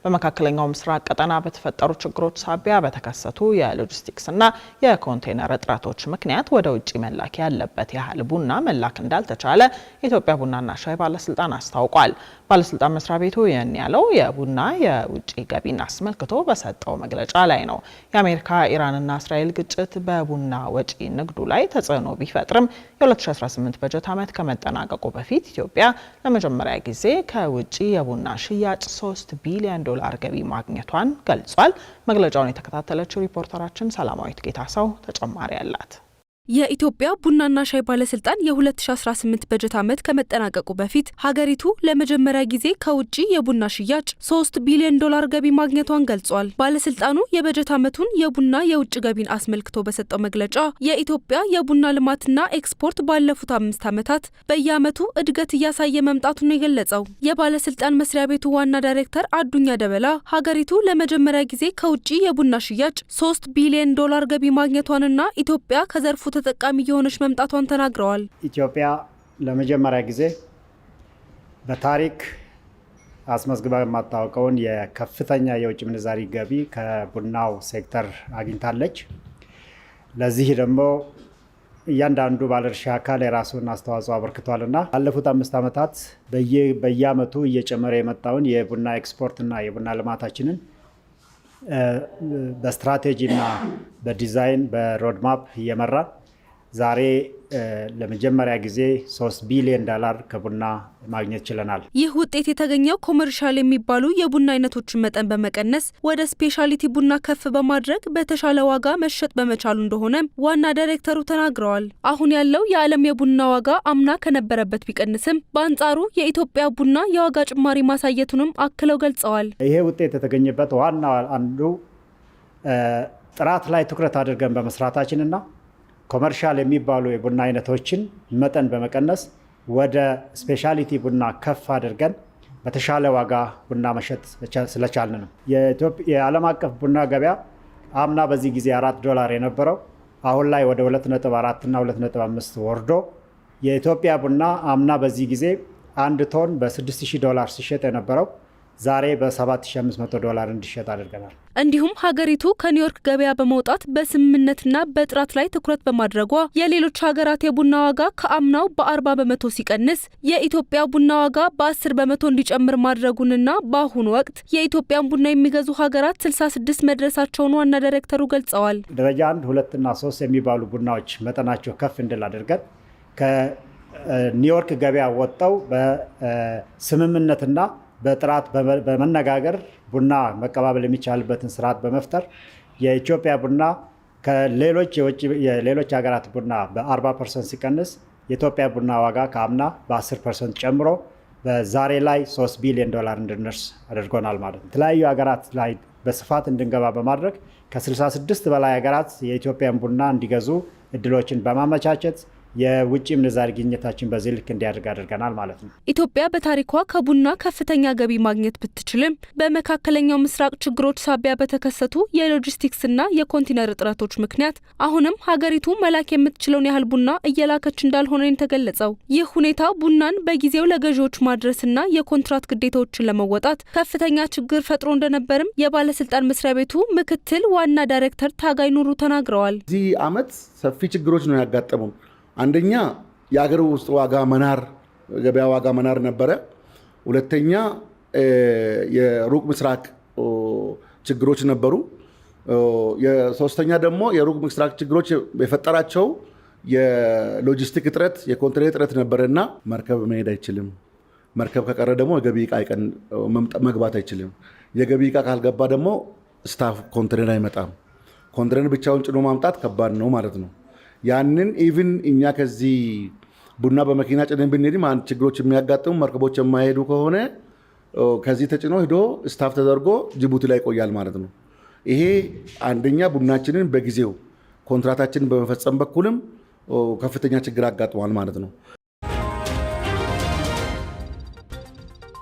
በመካከለኛው ምስራቅ ቀጠና በተፈጠሩ ችግሮች ሳቢያ በተከሰቱ የሎጂስቲክስና የኮንቴነር እጥረቶች ምክንያት ወደ ውጭ መላክ ያለበት ያህል ቡና መላክ እንዳልተቻለ የኢትዮጵያ ቡናና ሻይ ባለስልጣን አስታውቋል። ባለስልጣን መስሪያ ቤቱ ይህን ያለው የቡና የውጭ ገቢን አስመልክቶ በሰጠው መግለጫ ላይ ነው። የአሜሪካ ኢራንና እስራኤል ግጭት በቡና ወጪ ንግዱ ላይ ተጽዕኖ ቢፈጥርም የ2018 በጀት ዓመት ከመጠናቀቁ በፊት ኢትዮጵያ ለመጀመሪያ ጊዜ ከውጭ የቡና ሽያጭ $3 ቢሊዮን ገቢ ማግኘቷን ገልጿል። መግለጫውን የተከታተለችው ሪፖርተራችን ሰላማዊት ጌታሰው ተጨማሪ አላት። የኢትዮጵያ ቡናና ሻይ ባለስልጣን የ2018 በጀት ዓመት ከመጠናቀቁ በፊት ሀገሪቱ ለመጀመሪያ ጊዜ ከውጭ የቡና ሽያጭ $3 ቢሊዮን ገቢ ማግኘቷን ገልጿል። ባለስልጣኑ የበጀት ዓመቱን የቡና የውጭ ገቢን አስመልክቶ በሰጠው መግለጫ የኢትዮጵያ የቡና ልማትና ኤክስፖርት ባለፉት 5 ዓመታት በየዓመቱ እድገት እያሳየ መምጣቱን የገለጸው የባለስልጣን መስሪያ ቤቱ ዋና ዳይሬክተር አዱኛ ደበላ ሀገሪቱ ለመጀመሪያ ጊዜ ከውጭ የቡና ሽያጭ $3 ቢሊዮን ገቢ ማግኘቷንና ኢትዮጵያ ከዘርፉ ተጠቃሚ የሆነች መምጣቷን ተናግረዋል። ኢትዮጵያ ለመጀመሪያ ጊዜ በታሪክ አስመዝግባ የማታውቀውን የከፍተኛ የውጭ ምንዛሪ ገቢ ከቡናው ሴክተር አግኝታለች። ለዚህ ደግሞ እያንዳንዱ ባለድርሻ አካል የራሱን አስተዋጽኦ አበርክቷልና ባለፉት 5 ዓመታት በየዓመቱ እየጨመረ የመጣውን የቡና ኤክስፖርትና የቡና ልማታችንን በስትራቴጂና በዲዛይን በሮድማፕ እየመራ ዛሬ ለመጀመሪያ ጊዜ $3 ቢሊዮን ከቡና ማግኘት ችለናል። ይህ ውጤት የተገኘው ኮመርሻል የሚባሉ የቡና አይነቶችን መጠን በመቀነስ ወደ ስፔሻሊቲ ቡና ከፍ በማድረግ በተሻለ ዋጋ መሸጥ በመቻሉ እንደሆነ ዋና ዳይሬክተሩ ተናግረዋል። አሁን ያለው የዓለም የቡና ዋጋ አምና ከነበረበት ቢቀንስም በአንጻሩ የኢትዮጵያ ቡና የዋጋ ጭማሪ ማሳየቱንም አክለው ገልጸዋል። ይሄ ውጤት የተገኘበት ዋና አንዱ ጥራት ላይ ትኩረት አድርገን በመስራታችንና ኮመርሻል የሚባሉ የቡና አይነቶችን መጠን በመቀነስ ወደ ስፔሻሊቲ ቡና ከፍ አድርገን በተሻለ ዋጋ ቡና መሸጥ ስለቻልን ነው። የዓለም አቀፍ ቡና ገበያ አምና በዚህ ጊዜ $4 የነበረው አሁን ላይ ወደ 2.4 እና 2.5 ወርዶ የኢትዮጵያ ቡና አምና በዚህ ጊዜ 1 ቶን $6,000 ሲሸጥ የነበረው ዛሬ $7,500 እንዲሸጥ አድርገናል። እንዲሁም ሀገሪቱ ከኒውዮርክ ገበያ በመውጣት በስምምነትና በጥራት ላይ ትኩረት በማድረጓ የሌሎች ሀገራት የቡና ዋጋ ከአምናው በ40% ሲቀንስ የኢትዮጵያ ቡና ዋጋ በ10% እንዲጨምር ማድረጉንና በአሁኑ ወቅት የኢትዮጵያን ቡና የሚገዙ ሀገራት 66 መድረሳቸውን ዋና ዳይሬክተሩ ገልጸዋል። ደረጃ 1፣ 2 እና 3 የሚባሉ ቡናዎች መጠናቸው ከፍ እንዲል አድርገን ከኒውዮርክ ገበያ ወጣው በስምምነትና በጥራት በመነጋገር ቡና መቀባበል የሚቻልበትን ስርዓት በመፍጠር የኢትዮጵያ ቡና ከሌሎች ሀገራት ቡና በ40% ሲቀንስ የኢትዮጵያ ቡና ዋጋ ከአምና በ10% ጨምሮ በዛሬ ላይ $3 ቢሊዮን እንድንደርስ አድርጎናል ማለት ነው። የተለያዩ ሀገራት ላይ በስፋት እንድንገባ በማድረግ ከ66 በላይ ሀገራት የኢትዮጵያን ቡና እንዲገዙ እድሎችን በማመቻቸት የውጭ ምንዛሪ ግኝታችን በዚህ ልክ እንዲያድግ አድርገናል ማለት ነው። ኢትዮጵያ በታሪኳ ከቡና ከፍተኛ ገቢ ማግኘት ብትችልም በመካከለኛው ምስራቅ ችግሮች ሳቢያ በተከሰቱ የሎጂስቲክስና የኮንቴነር እጥረቶች ምክንያት አሁንም ሀገሪቱ መላክ የምትችለውን ያህል ቡና እየላከች እንዳልሆነ የተገለጸው ይህ ሁኔታ ቡናን በጊዜው ለገዢዎች ማድረስና የኮንትራት ግዴታዎችን ለመወጣት ከፍተኛ ችግር ፈጥሮ እንደነበርም የባለስልጣን መስሪያ ቤቱ ምክትል ዋና ዳይሬክተር ታጋይ ኑሩ ተናግረዋል። እዚህ ዓመት ሰፊ ችግሮች ነው ያጋጠሙን። አንደኛ የአገር ውስጥ ዋጋ መናር፣ ገበያ ዋጋ መናር ነበረ። ሁለተኛ የሩቅ ምስራቅ ችግሮች ነበሩ። የሶስተኛ ደግሞ የሩቅ ምስራቅ ችግሮች የፈጠራቸው የሎጂስቲክ እጥረት፣ የኮንቴነር እጥረት ነበረና መርከብ መሄድ አይችልም። መርከብ ከቀረ ደግሞ የገቢ ዕቃ መግባት አይችልም። የገቢ ዕቃ ካልገባ ደግሞ ስታፍ ኮንቴነር አይመጣም። ኮንቴነር ብቻውን ጭኖ ማምጣት ከባድ ነው ማለት ነው። ያንን ኢቭን እኛ ከዚህ ቡና በመኪና ጭነን ብንሄድም አንድ ችግሮች የሚያጋጥሙ መርከቦች የማይሄዱ ከሆነ ከዚህ ተጭኖ ሄዶ ስታፍ ተደርጎ ጅቡቲ ላይ ይቆያል ማለት ነው። ይሄ አንደኛ ቡናችንን በጊዜው ኮንትራታችንን በመፈጸም በኩልም ከፍተኛ ችግር አጋጥሟል ማለት ነው።